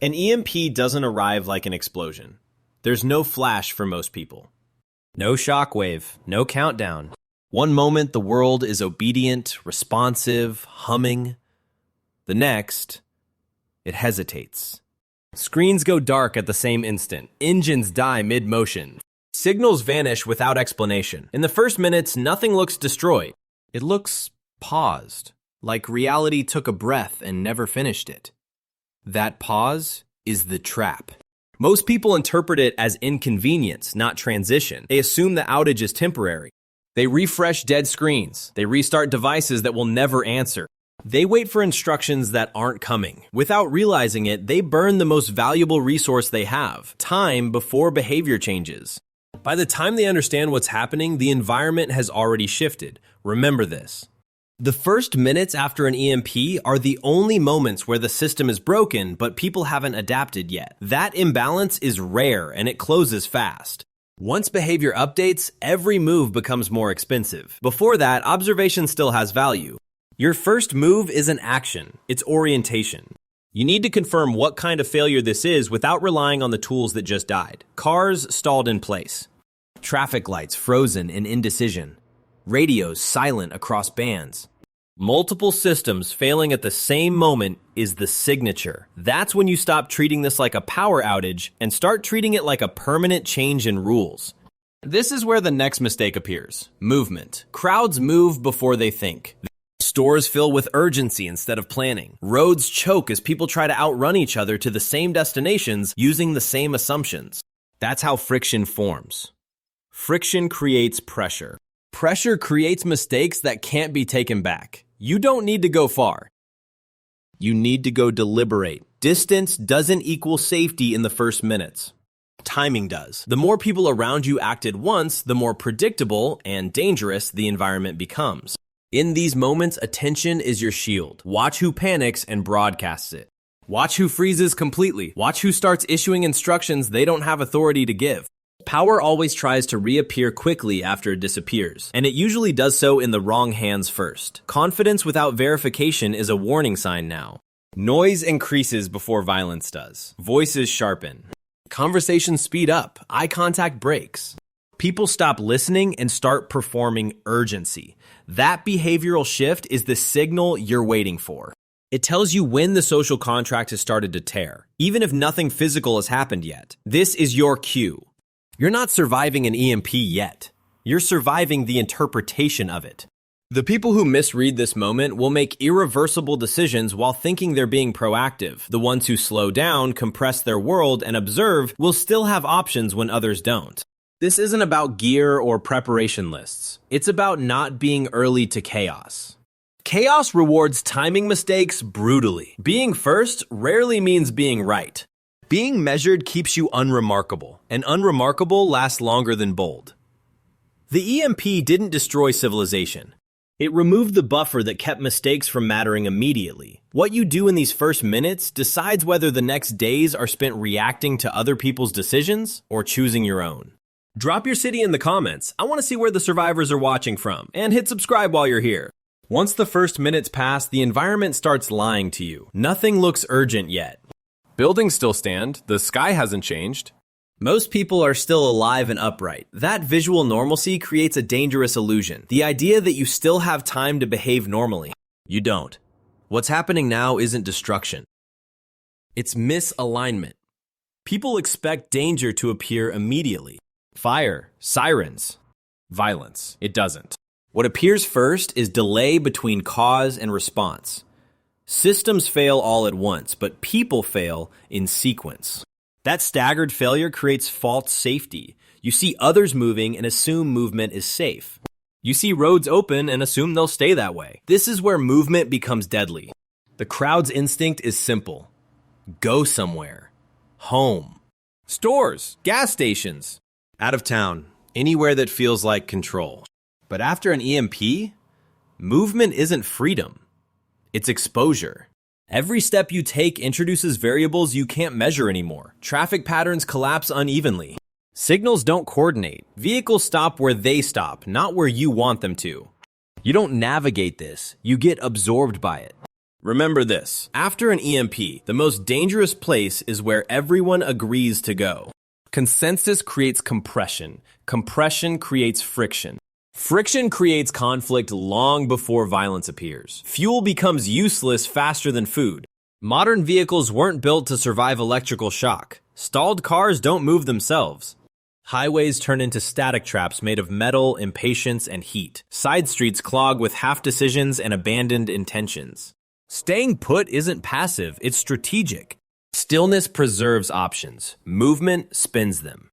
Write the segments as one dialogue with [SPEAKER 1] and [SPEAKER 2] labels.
[SPEAKER 1] An EMP doesn't arrive like an explosion. There's no flash for most people. No shockwave, no countdown. One moment the world is obedient, responsive, humming. The next, it hesitates. Screens go dark at the same instant. Engines die mid-motion. Signals vanish without explanation. In the first minutes, nothing looks destroyed. It looks paused, like reality took a breath and never finished it. That pause is the trap. Most people interpret it as inconvenience, not transition. They assume the outage is temporary. They refresh dead screens. They restart devices that will never answer. They wait for instructions that aren't coming. Without realizing it, they burn the most valuable resource they have, time, before behavior changes. By the time they understand what's happening, the environment has already shifted. Remember this. The first minutes after an EMP are the only moments where the system is broken, but people haven't adapted yet. That imbalance is rare and it closes fast. Once behavior updates, every move becomes more expensive. Before that, observation still has value. Your first move isn't action, it's orientation. You need to confirm what kind of failure this is without relying on the tools that just died. Cars stalled in place. Traffic lights frozen in indecision. Radios silent across bands. Multiple systems failing at the same moment is the signature. That's when you stop treating this like a power outage and start treating it like a permanent change in rules. This is where the next mistake appears. Movement. Crowds move before they think. Stores fill with urgency instead of planning. Roads choke as people try to outrun each other to the same destinations using the same assumptions. That's how friction forms. Friction creates pressure. Pressure creates mistakes that can't be taken back. You don't need to go far. You need to go deliberate. Distance doesn't equal safety in the first minutes. Timing does. The more people around you act at once, the more predictable and dangerous the environment becomes. In these moments, attention is your shield. Watch who panics and broadcasts it. Watch who freezes completely. Watch who starts issuing instructions they don't have authority to give. Power always tries to reappear quickly after it disappears, and it usually does so in the wrong hands first. Confidence without verification is a warning sign now. Noise increases before violence does. Voices sharpen. Conversations speed up. Eye contact breaks. People stop listening and start performing urgency. That behavioral shift is the signal you're waiting for. It tells you when the social contract has started to tear, even if nothing physical has happened yet. This is your cue. You're not surviving an EMP yet. You're surviving the interpretation of it. The people who misread this moment will make irreversible decisions while thinking they're being proactive. The ones who slow down, compress their world, and observe will still have options when others don't. This isn't about gear or preparation lists. It's about not being early to chaos. Chaos rewards timing mistakes brutally. Being first rarely means being right. Being measured keeps you unremarkable, and unremarkable lasts longer than bold. The EMP didn't destroy civilization. It removed the buffer that kept mistakes from mattering immediately. What you do in these first minutes decides whether the next days are spent reacting to other people's decisions or choosing your own. Drop your city in the comments. I want to see where the survivors are watching from, and hit subscribe while you're here. Once the first minutes pass, the environment starts lying to you. Nothing looks urgent yet. Buildings still stand, the sky hasn't changed. Most people are still alive and upright. That visual normalcy creates a dangerous illusion. The idea that you still have time to behave normally. You don't. What's happening now isn't destruction. It's misalignment. People expect danger to appear immediately. Fire, sirens, violence. It doesn't. What appears first is delay between cause and response. Systems fail all at once, but people fail in sequence. That staggered failure creates false safety. You see others moving and assume movement is safe. You see roads open and assume they'll stay that way. This is where movement becomes deadly. The crowd's instinct is simple. Go somewhere. Home. Stores, gas stations. Out of town. Anywhere that feels like control. But after an EMP, movement isn't freedom. It's exposure. Every step you take introduces variables you can't measure anymore. Traffic patterns collapse unevenly. Signals don't coordinate. Vehicles stop where they stop, not where you want them to. You don't navigate this. You get absorbed by it. Remember this, after an EMP, the most dangerous place is where everyone agrees to go. Consensus creates compression. Compression creates friction. Friction creates conflict long before violence appears. Fuel becomes useless faster than food. Modern vehicles weren't built to survive electrical shock. Stalled cars don't move themselves. Highways turn into static traps made of metal, impatience, and heat. Side streets clog with half decisions and abandoned intentions. Staying put isn't passive, it's strategic. Stillness preserves options. Movement spins them.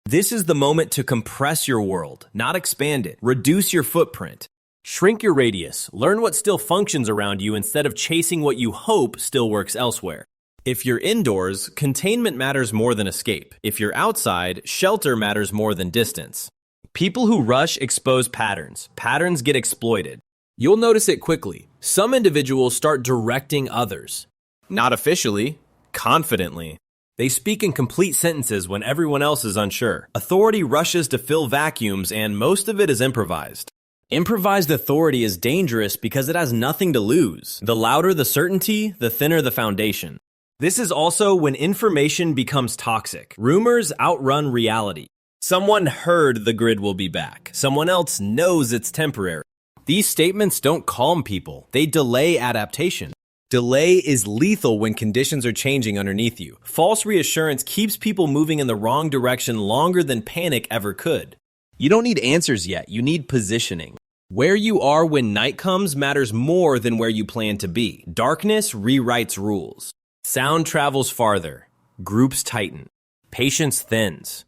[SPEAKER 1] This is the moment to compress your world, not expand it. Reduce your footprint. Shrink your radius. Learn what still functions around you instead of chasing what you hope still works elsewhere. If you're indoors, containment matters more than escape. If you're outside, shelter matters more than distance. People who rush expose patterns. Patterns get exploited. You'll notice it quickly. Some individuals start directing others. Not officially, confidently. They speak in complete sentences when everyone else is unsure. Authority rushes to fill vacuums, and most of it is improvised. Improvised authority is dangerous because it has nothing to lose. The louder the certainty, the thinner the foundation. This is also when information becomes toxic. Rumors outrun reality. Someone heard the grid will be back. Someone else knows it's temporary. These statements don't calm people. They delay adaptation. Delay is lethal when conditions are changing underneath you. False reassurance keeps people moving in the wrong direction longer than panic ever could. You don't need answers yet, you need positioning. Where you are when night comes matters more than where you plan to be. Darkness rewrites rules. Sound travels farther. Groups tighten. Patience thins.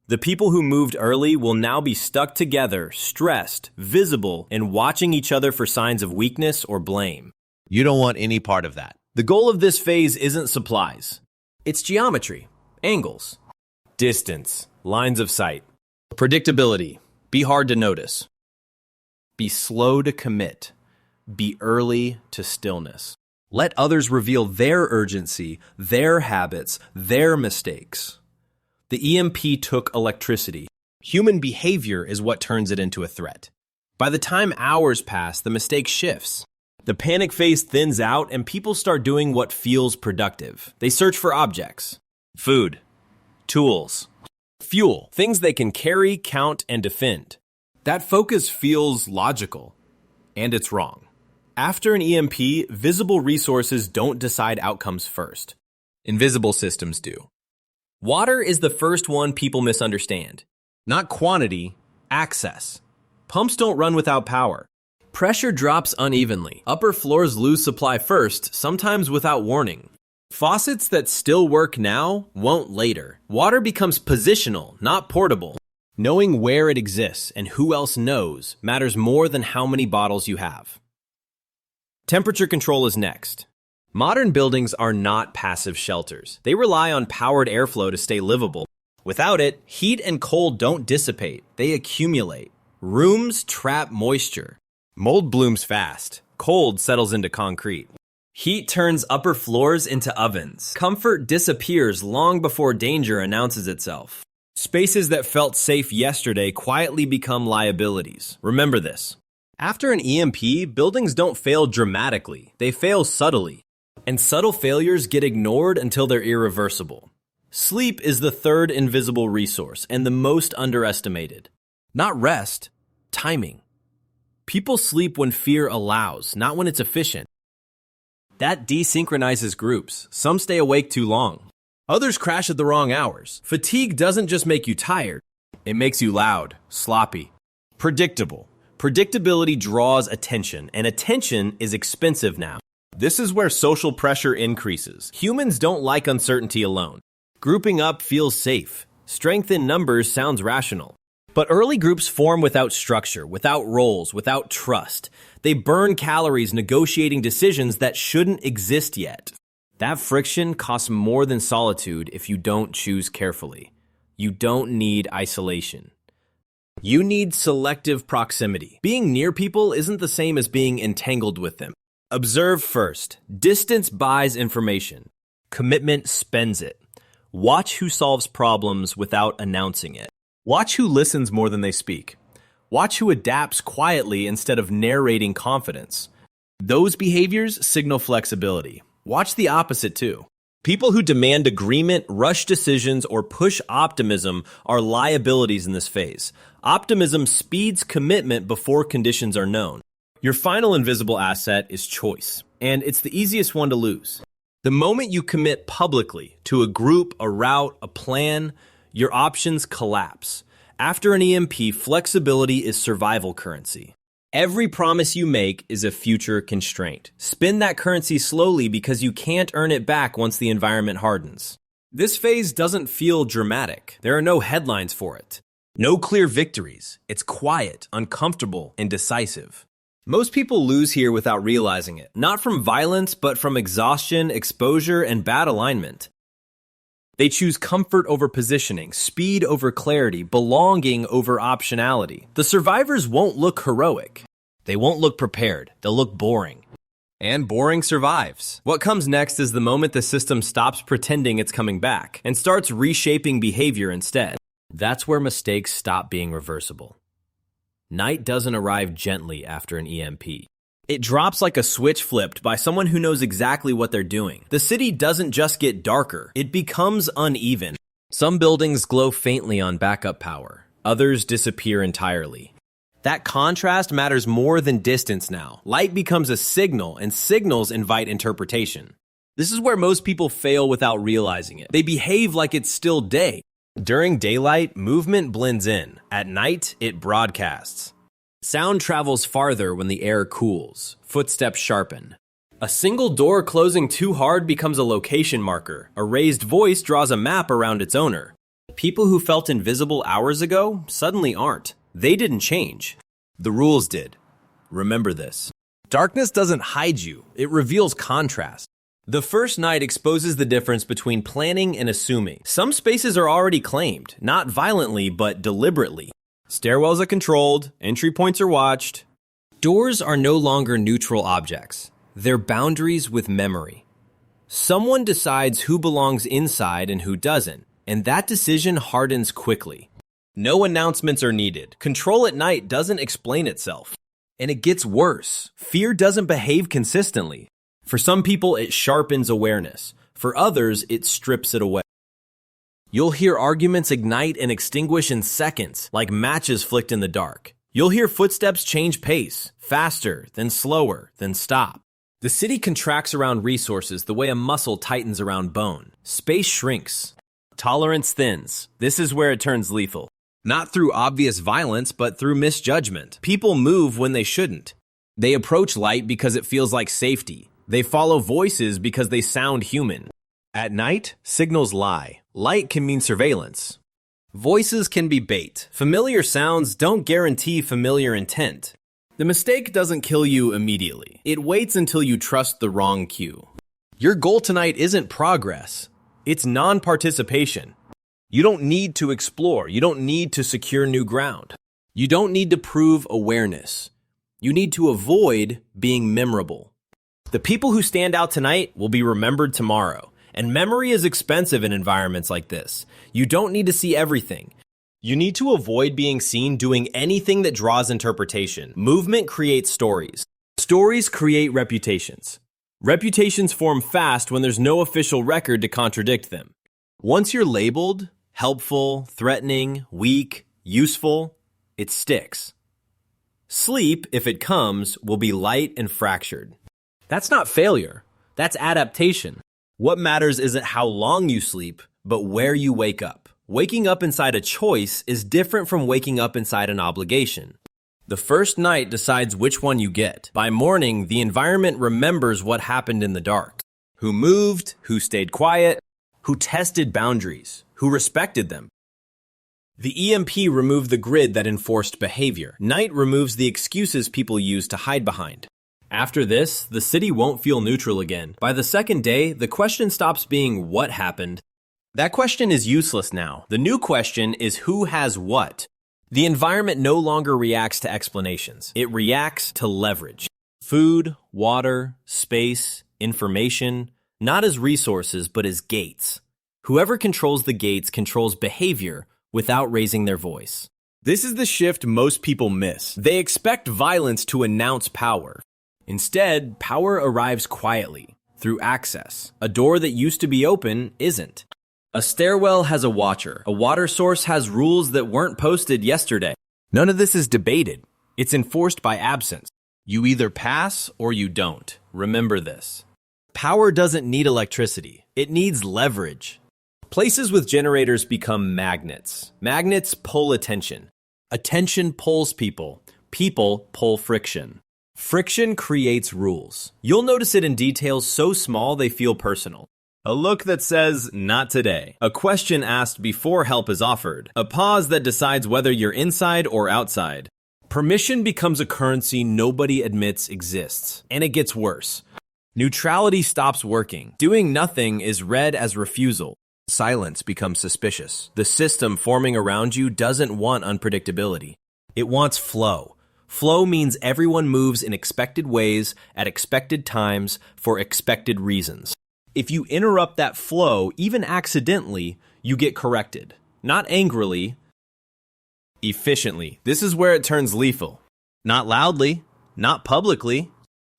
[SPEAKER 1] The people who moved early will now be stuck together, stressed, visible, and watching each other for signs of weakness or blame. You don't want any part of that. The goal of this phase isn't supplies. It's geometry, angles, distance, lines of sight. Predictability. Be hard to notice. Be slow to commit. Be early to stillness. Let others reveal their urgency, their habits, their mistakes. The EMP took electricity. Human behavior is what turns it into a threat. By the time hours pass, the mistake shifts. The panic phase thins out and people start doing what feels productive. They search for objects, food, tools, fuel, things they can carry, count, and defend. That focus feels logical, and it's wrong. After an EMP, visible resources don't decide outcomes first. Invisible systems do. Water is the first one people misunderstand. Not quantity, access. Pumps don't run without power. Pressure drops unevenly. Upper floors lose supply first, sometimes without warning. Faucets that still work now won't later. Water becomes positional, not portable. Knowing where it exists and who else knows matters more than how many bottles you have. Temperature control is next. Modern buildings are not passive shelters. They rely on powered airflow to stay livable. Without it, heat and cold don't dissipate. They accumulate. Rooms trap moisture. Mold blooms fast. Cold settles into concrete. Heat turns upper floors into ovens. Comfort disappears long before danger announces itself. Spaces that felt safe yesterday quietly become liabilities. Remember this. After an EMP, buildings don't fail dramatically. They fail subtly. And subtle failures get ignored until they're irreversible. Sleep is the third invisible resource and the most underestimated. Not rest, timing. People sleep when fear allows, not when it's efficient. That desynchronizes groups. Some stay awake too long. Others crash at the wrong hours. Fatigue doesn't just make you tired. It makes you loud, sloppy, predictable. Predictability draws attention, and attention is expensive now. This is where social pressure increases. Humans don't like uncertainty alone. Grouping up feels safe. Strength in numbers sounds rational. But early groups form without structure, without roles, without trust. They burn calories negotiating decisions that shouldn't exist yet. That friction costs more than solitude if you don't choose carefully. You don't need isolation. You need selective proximity. Being near people isn't the same as being entangled with them. Observe first. Distance buys information. Commitment spends it. Watch who solves problems without announcing it. Watch who listens more than they speak. Watch who adapts quietly instead of narrating confidence. Those behaviors signal flexibility. Watch the opposite too. People who demand agreement, rush decisions, or push optimism are liabilities in this phase. Optimism speeds commitment before conditions are known. Your final invisible asset is choice, and it's the easiest one to lose. The moment you commit publicly to a group, a route, a plan, your options collapse. After an EMP, flexibility is survival currency. Every promise you make is a future constraint. Spend that currency slowly because you can't earn it back once the environment hardens. This phase doesn't feel dramatic. There are no headlines for it. No clear victories. It's quiet, uncomfortable, and decisive. Most people lose here without realizing it. Not from violence, but from exhaustion, exposure, and bad alignment. They choose comfort over positioning, speed over clarity, belonging over optionality. The survivors won't look heroic. They won't look prepared. They'll look boring. And boring survives. What comes next is the moment the system stops pretending it's coming back and starts reshaping behavior instead. That's where mistakes stop being reversible. Night doesn't arrive gently after an EMP. It drops like a switch flipped by someone who knows exactly what they're doing. The city doesn't just get darker, it becomes uneven. Some buildings glow faintly on backup power, others disappear entirely. That contrast matters more than distance now. Light becomes a signal, and signals invite interpretation. This is where most people fail without realizing it. They behave like it's still day. During daylight, movement blends in. At night, it broadcasts. Sound travels farther when the air cools. Footsteps sharpen. A single door closing too hard becomes a location marker. A raised voice draws a map around its owner. People who felt invisible hours ago suddenly aren't. They didn't change. The rules did. Remember this. Darkness doesn't hide you. It reveals contrast. The first night exposes the difference between planning and assuming. Some spaces are already claimed, not violently, but deliberately. Stairwells are controlled, entry points are watched. Doors are no longer neutral objects. They're boundaries with memory. Someone decides who belongs inside and who doesn't, and that decision hardens quickly. No announcements are needed. Control at night doesn't explain itself. And it gets worse. Fear doesn't behave consistently. For some people, it sharpens awareness. For others, it strips it away. You'll hear arguments ignite and extinguish in seconds, like matches flicked in the dark. You'll hear footsteps change pace, faster, then slower, then stop. The city contracts around resources the way a muscle tightens around bone. Space shrinks. Tolerance thins. This is where it turns lethal. Not through obvious violence, but through misjudgment. People move when they shouldn't. They approach light because it feels like safety. They follow voices because they sound human. At night, signals lie. Light can mean surveillance. Voices can be bait. Familiar sounds don't guarantee familiar intent. The mistake doesn't kill you immediately. It waits until you trust the wrong cue. Your goal tonight isn't progress. It's non-participation. You don't need to explore. You don't need to secure new ground. You don't need to prove awareness. You need to avoid being memorable. The people who stand out tonight will be remembered tomorrow. And memory is expensive in environments like this. You don't need to see everything. You need to avoid being seen doing anything that draws interpretation. Movement creates stories. Stories create reputations. Reputations form fast when there's no official record to contradict them. Once you're labeled helpful, threatening, weak, useful, it sticks. Sleep, if it comes, will be light and fractured. That's not failure. That's adaptation. What matters isn't how long you sleep, but where you wake up. Waking up inside a choice is different from waking up inside an obligation. The first night decides which one you get. By morning, the environment remembers what happened in the dark. Who moved, who stayed quiet, who tested boundaries, who respected them. The EMP removed the grid that enforced behavior. Night removes the excuses people use to hide behind. After this, the city won't feel neutral again. By the second day, the question stops being what happened. That question is useless now. The new question is who has what. The environment no longer reacts to explanations. It reacts to leverage. Food, water, space, information, not as resources, but as gates. Whoever controls the gates controls behavior without raising their voice. This is the shift most people miss. They expect violence to announce power. Instead, power arrives quietly, through access. A door that used to be open isn't. A stairwell has a watcher. A water source has rules that weren't posted yesterday. None of this is debated. It's enforced by absence. You either pass or you don't. Remember this. Power doesn't need electricity. It needs leverage. Places with generators become magnets. Magnets pull attention. Attention pulls people. People pull friction. Friction creates rules. You'll notice it in details so small they feel personal. A look that says, "Not today." A question asked before help is offered. A pause that decides whether you're inside or outside. Permission becomes a currency nobody admits exists. And it gets worse. Neutrality stops working. Doing nothing is read as refusal. Silence becomes suspicious. The system forming around you doesn't want unpredictability. It wants flow. Flow means everyone moves in expected ways, at expected times, for expected reasons. If you interrupt that flow, even accidentally, you get corrected. Not angrily, efficiently. This is where it turns lethal. Not loudly, not publicly,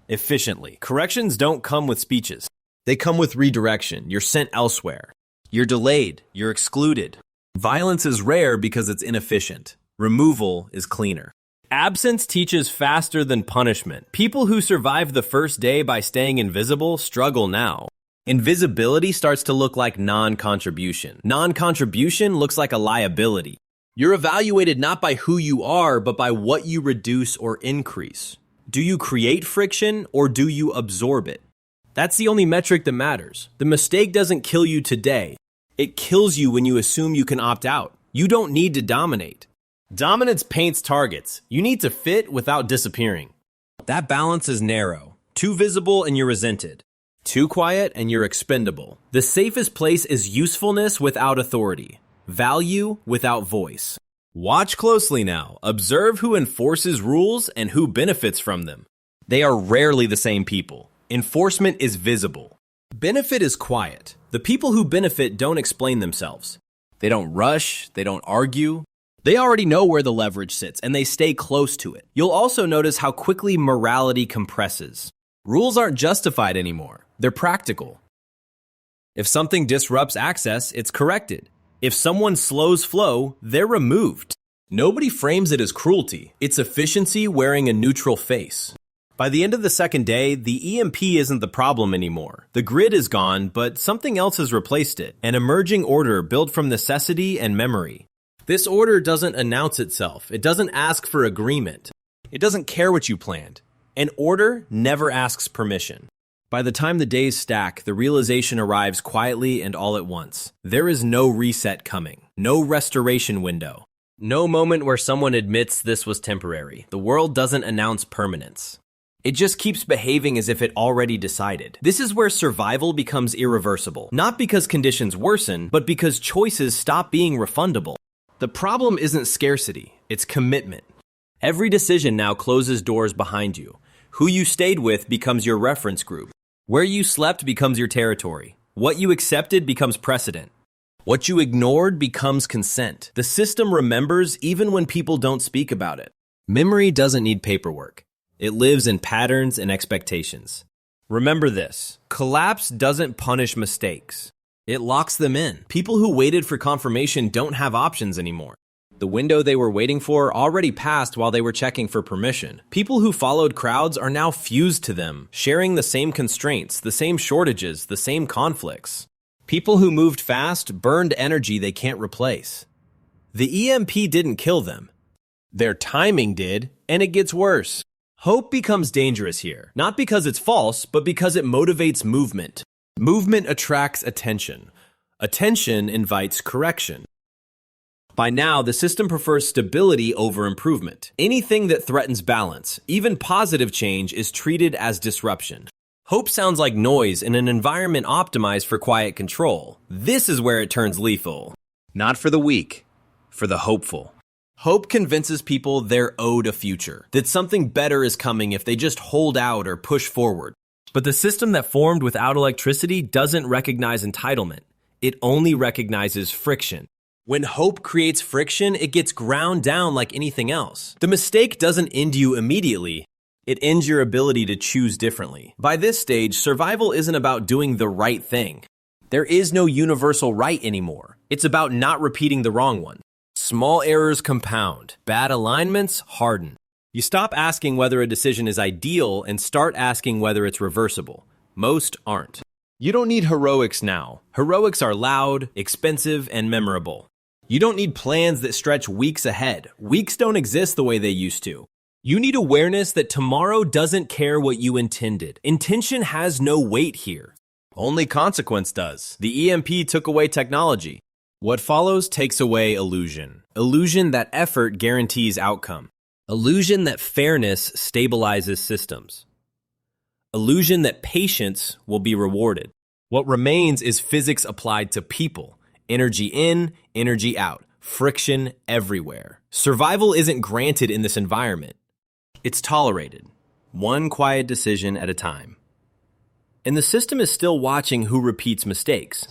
[SPEAKER 1] efficiently. Corrections don't come with speeches. They come with redirection. You're sent elsewhere. You're delayed. You're excluded. Violence is rare because it's inefficient. Removal is cleaner. Absence teaches faster than punishment. People who survive the first day by staying invisible struggle now. Invisibility starts to look like non-contribution. Non-contribution looks like a liability. You're evaluated not by who you are, but by what you reduce or increase. Do you create friction or do you absorb it? That's the only metric that matters. The mistake doesn't kill you today. It kills you when you assume you can opt out. You don't need to dominate. Dominance paints targets. You need to fit without disappearing. That balance is narrow. Too visible and you're resented. Too quiet and you're expendable. The safest place is usefulness without authority. Value without voice. Watch closely now. Observe who enforces rules and who benefits from them. They are rarely the same people. Enforcement is visible. Benefit is quiet. The people who benefit don't explain themselves. They don't rush. They don't argue. They already know where the leverage sits, and they stay close to it. You'll also notice how quickly morality compresses. Rules aren't justified anymore. They're practical. If something disrupts access, it's corrected. If someone slows flow, they're removed. Nobody frames it as cruelty. It's efficiency wearing a neutral face. By the end of the second day, the EMP isn't the problem anymore. The grid is gone, but something else has replaced it. An emerging order built from necessity and memory. This order doesn't announce itself. It doesn't ask for agreement. It doesn't care what you planned. An order never asks permission. By the time the days stack, the realization arrives quietly and all at once. There is no reset coming. No restoration window. No moment where someone admits this was temporary. The world doesn't announce permanence. It just keeps behaving as if it already decided. This is where survival becomes irreversible. Not because conditions worsen, but because choices stop being refundable. The problem isn't scarcity, it's commitment. Every decision now closes doors behind you. Who you stayed with becomes your reference group. Where you slept becomes your territory. What you accepted becomes precedent. What you ignored becomes consent. The system remembers even when people don't speak about it. Memory doesn't need paperwork. It lives in patterns and expectations. Remember this: collapse doesn't punish mistakes. It locks them in. People who waited for confirmation don't have options anymore. The window they were waiting for already passed while they were checking for permission. People who followed crowds are now fused to them, sharing the same constraints, the same shortages, the same conflicts. People who moved fast burned energy they can't replace. The EMP didn't kill them. Their timing did, and it gets worse. Hope becomes dangerous here, not because it's false, but because it motivates movement. Movement attracts attention. Attention invites correction. By now, the system prefers stability over improvement. Anything that threatens balance, even positive change, is treated as disruption. Hope sounds like noise in an environment optimized for quiet control. This is where it turns lethal. Not for the weak, for the hopeful. Hope convinces people they're owed a future, that something better is coming if they just hold out or push forward. But the system that formed without electricity doesn't recognize entitlement. It only recognizes friction. When hope creates friction, it gets ground down like anything else. The mistake doesn't end you immediately. It ends your ability to choose differently. By this stage, survival isn't about doing the right thing. There is no universal right anymore. It's about not repeating the wrong one. Small errors compound. Bad alignments harden. You stop asking whether a decision is ideal and start asking whether it's reversible. Most aren't. You don't need heroics now. Heroics are loud, expensive, and memorable. You don't need plans that stretch weeks ahead. Weeks don't exist the way they used to. You need awareness that tomorrow doesn't care what you intended. Intention has no weight here. Only consequence does. The EMP took away technology. What follows takes away illusion. Illusion that effort guarantees outcome. Illusion that fairness stabilizes systems. Illusion that patience will be rewarded. What remains is physics applied to people. Energy in, energy out. Friction everywhere. Survival isn't granted in this environment. It's tolerated. One quiet decision at a time. And the system is still watching who repeats mistakes.